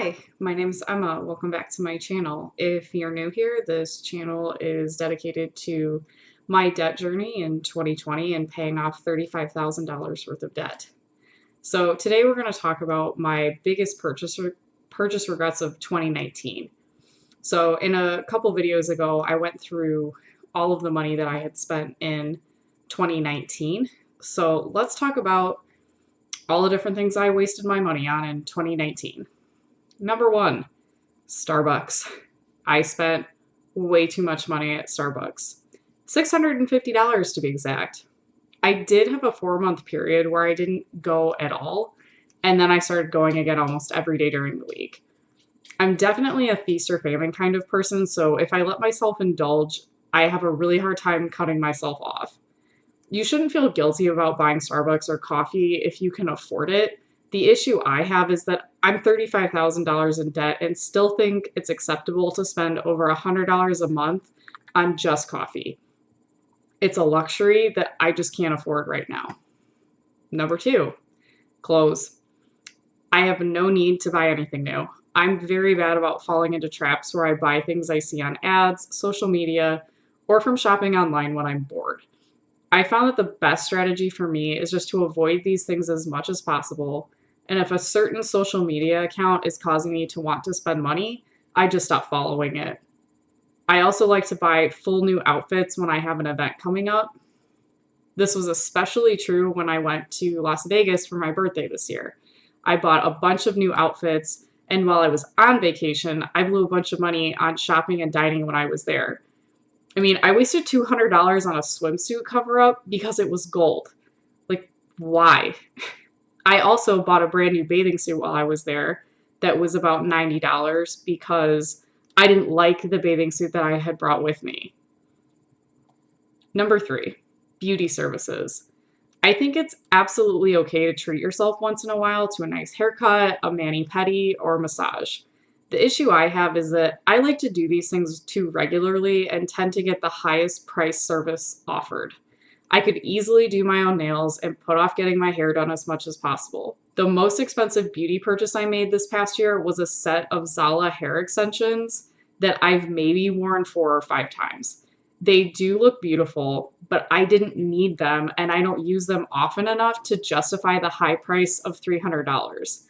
Hi, my name is Emma. Welcome back to my channel. If you're new here, this channel is dedicated to my debt journey in 2020 and paying off $35,000 worth of debt. So today we're going to talk about my biggest purchase regrets of 2019. So in a couple videos ago, I went through all of the money that I had spent in 2019. So let's talk about all the different things I wasted my money on in 2019. Number one, Starbucks. I spent way too much money at Starbucks. $650 to be exact. I did have a 4-month period where I didn't go at all, and then I started going again almost every day during the week. I'm definitely a feast or famine kind of person, so if I let myself indulge, I have a really hard time cutting myself off. You shouldn't feel guilty about buying Starbucks or coffee if you can afford it. The issue I have is that I'm $35,000 in debt and still think it's acceptable to spend over $100 a month on just coffee. It's a luxury that I just can't afford right now. Number two, clothes. I have no need to buy anything new. I'm very bad about falling into traps where I buy things I see on ads, social media, or from shopping online when I'm bored. I found that the best strategy for me is just to avoid these things as much as possible. And if a certain social media account is causing me to want to spend money, I just stop following it. I also like to buy full new outfits when I have an event coming up. This was especially true when I went to Las Vegas for my birthday this year. I bought a bunch of new outfits, and while I was on vacation, I blew a bunch of money on shopping and dining when I was there. I mean, I wasted $200 on a swimsuit cover-up because it was gold. Like, why? I also bought a brand new bathing suit while I was there that was about $90 because I didn't like the bathing suit that I had brought with me. Number three, beauty services. I think it's absolutely okay to treat yourself once in a while to a nice haircut, a mani-pedi, or massage. The issue I have is that I like to do these things too regularly and tend to get the highest price service offered. I could easily do my own nails and put off getting my hair done as much as possible. The most expensive beauty purchase I made this past year was a set of Zala hair extensions that I've maybe worn 4 or 5 times. They do look beautiful, but I didn't need them and I don't use them often enough to justify the high price of $300.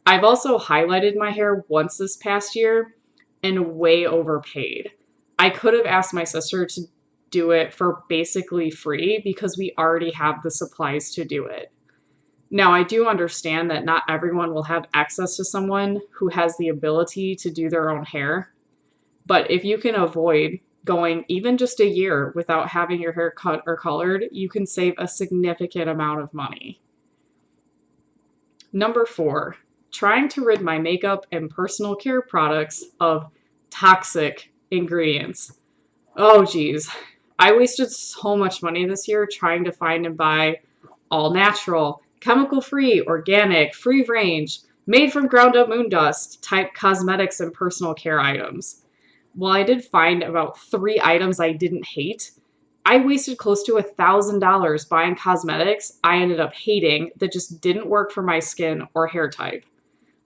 I've also highlighted my hair once this past year and way overpaid. I could have asked my sister to do it for basically free because we already have the supplies to do it. Now, I do understand that not everyone will have access to someone who has the ability to do their own hair, but if you can avoid going even just a year without having your hair cut or colored, you can save a significant amount of money. Number four, trying to rid my makeup and personal care products of toxic ingredients. Oh geez, I wasted so much money this year trying to find and buy all natural, chemical-free, organic, free range, made from ground up moon dust type cosmetics and personal care items. While I did find about 3 items I didn't hate, I wasted close to $1,000 buying cosmetics I ended up hating that just didn't work for my skin or hair type.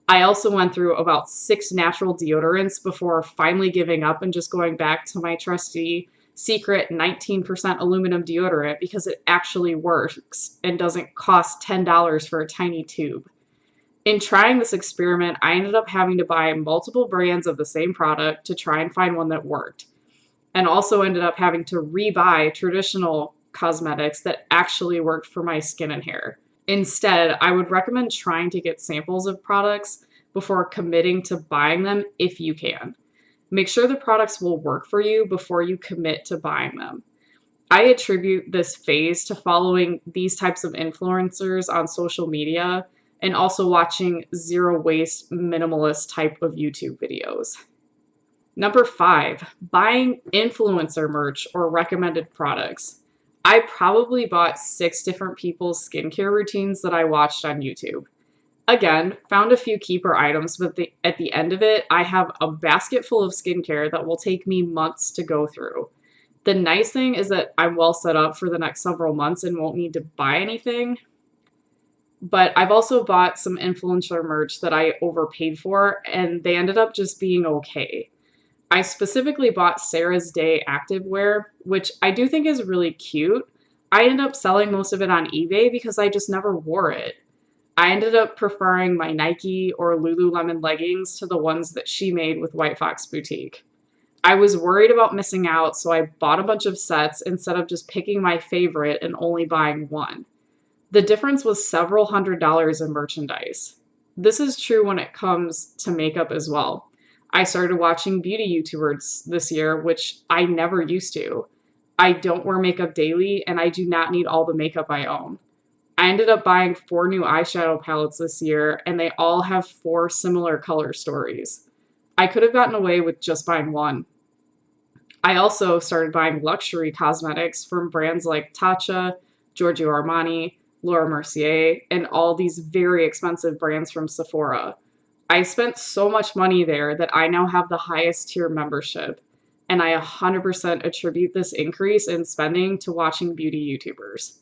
I also went through about 6 natural deodorants before finally giving up and just going back to my trusty secret 19% aluminum deodorant because it actually works and doesn't cost $10 for a tiny tube. In trying this experiment, I ended up having to buy multiple brands of the same product to try and find one that worked, and also ended up having to rebuy traditional cosmetics that actually worked for my skin and hair. Instead, I would recommend trying to get samples of products before committing to buying them if you can. Make sure the products will work for you before you commit to buying them. I attribute this phase to following these types of influencers on social media and also watching zero waste minimalist type of YouTube videos. Number 5, buying influencer merch or recommended products. I probably bought 6 different people's skincare routines that I watched on YouTube. Again, found a few keeper items, but at the end of it, I have a basket full of skincare that will take me months to go through. The nice thing is that I'm well set up for the next several months and won't need to buy anything. But I've also bought some influencer merch that I overpaid for, and they ended up just being okay. I specifically bought Sarah's Day activewear, which I do think is really cute. I ended up selling most of it on eBay because I just never wore it. I ended up preferring my Nike or Lululemon leggings to the ones that she made with White Fox Boutique. I was worried about missing out, so I bought a bunch of sets instead of just picking my favorite and only buying one. The difference was several $100s in merchandise. This is true when it comes to makeup as well. I started watching beauty YouTubers this year, which I never used to. I don't wear makeup daily, and I do not need all the makeup I own. I ended up buying 4 new eyeshadow palettes this year, and they all have 4 similar color stories. I could have gotten away with just buying one. I also started buying luxury cosmetics from brands like Tatcha, Giorgio Armani, Laura Mercier, and all these very expensive brands from Sephora. I spent so much money there that I now have the highest tier membership, and I 100% attribute this increase in spending to watching beauty YouTubers.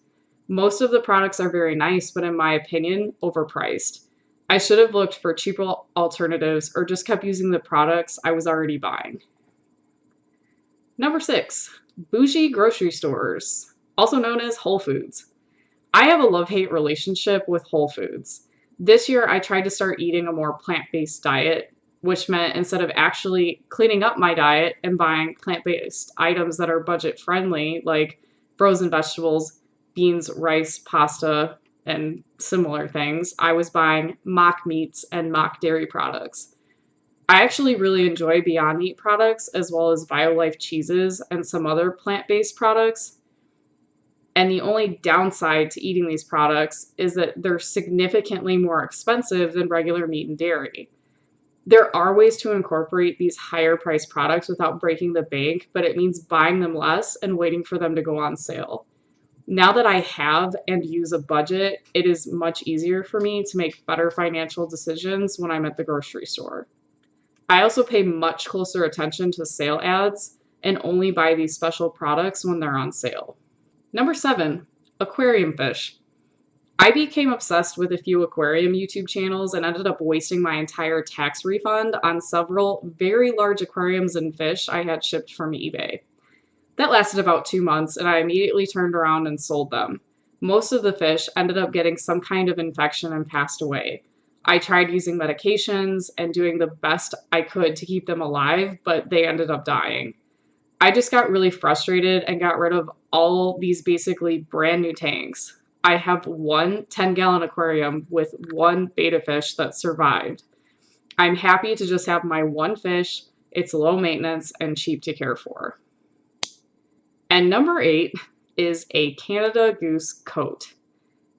Most of the products are very nice, but in my opinion, overpriced. I should have looked for cheaper alternatives or just kept using the products I was already buying. Number 6, bougie grocery stores, also known as Whole Foods. I have a love-hate relationship with Whole Foods. This year, I tried to start eating a more plant-based diet, which meant instead of actually cleaning up my diet and buying plant-based items that are budget-friendly, like frozen vegetables, beans, rice, pasta, and similar things, I was buying mock meats and mock dairy products. I actually really enjoy Beyond Meat products as well as BioLife cheeses and some other plant-based products. And the only downside to eating these products is that they're significantly more expensive than regular meat and dairy. There are ways to incorporate these higher priced products without breaking the bank, but it means buying them less and waiting for them to go on sale. Now that I have and use a budget, it is much easier for me to make better financial decisions when I'm at the grocery store. I also pay much closer attention to sale ads and only buy these special products when they're on sale. Number 7, aquarium fish. I became obsessed with a few aquarium YouTube channels and ended up wasting my entire tax refund on several very large aquariums and fish I had shipped from eBay. That lasted about 2 months, and I immediately turned around and sold them. Most of the fish ended up getting some kind of infection and passed away. I tried using medications and doing the best I could to keep them alive, but they ended up dying. I just got really frustrated and got rid of all these basically brand new tanks. I have one 10-gallon aquarium with one betta fish that survived. I'm happy to just have my one fish. It's low maintenance and cheap to care for. And number 8 is a Canada Goose coat.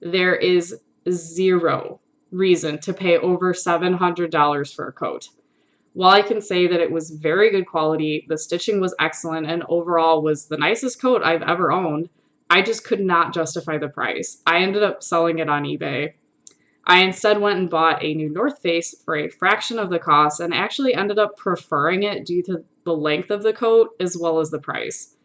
There is zero reason to pay over $700 for a coat. While I can say that it was very good quality, the stitching was excellent, and overall was the nicest coat I've ever owned, I just could not justify the price. I ended up selling it on eBay. I instead went and bought a new North Face for a fraction of the cost and actually ended up preferring it due to the length of the coat as well as the price.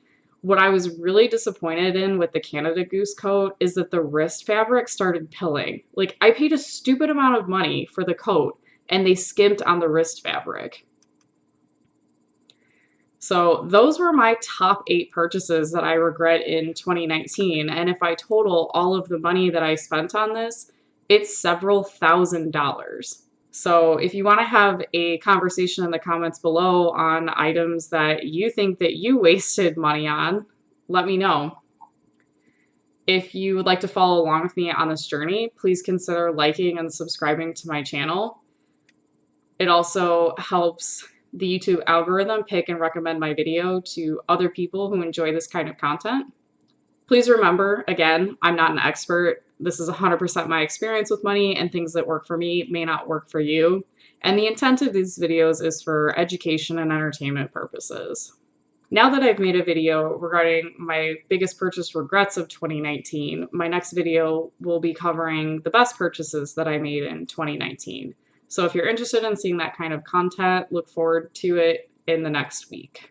What I was really disappointed in with the Canada Goose coat is that the wrist fabric started pilling. Like, I paid a stupid amount of money for the coat, and they skimped on the wrist fabric. So those were my top 8 purchases that I regret in 2019. And if I total all of the money that I spent on this, it's several $1,000s. So if you want to have a conversation in the comments below on items that you think that you wasted money on, let me know. If you would like to follow along with me on this journey, please consider liking and subscribing to my channel. It also helps the YouTube algorithm pick and recommend my video to other people who enjoy this kind of content. Please remember, again, I'm not an expert. This is 100% my experience with money, and things that work for me may not work for you. And the intent of these videos is for education and entertainment purposes. Now that I've made a video regarding my biggest purchase regrets of 2019, my next video will be covering the best purchases that I made in 2019. So if you're interested in seeing that kind of content, look forward to it in the next week.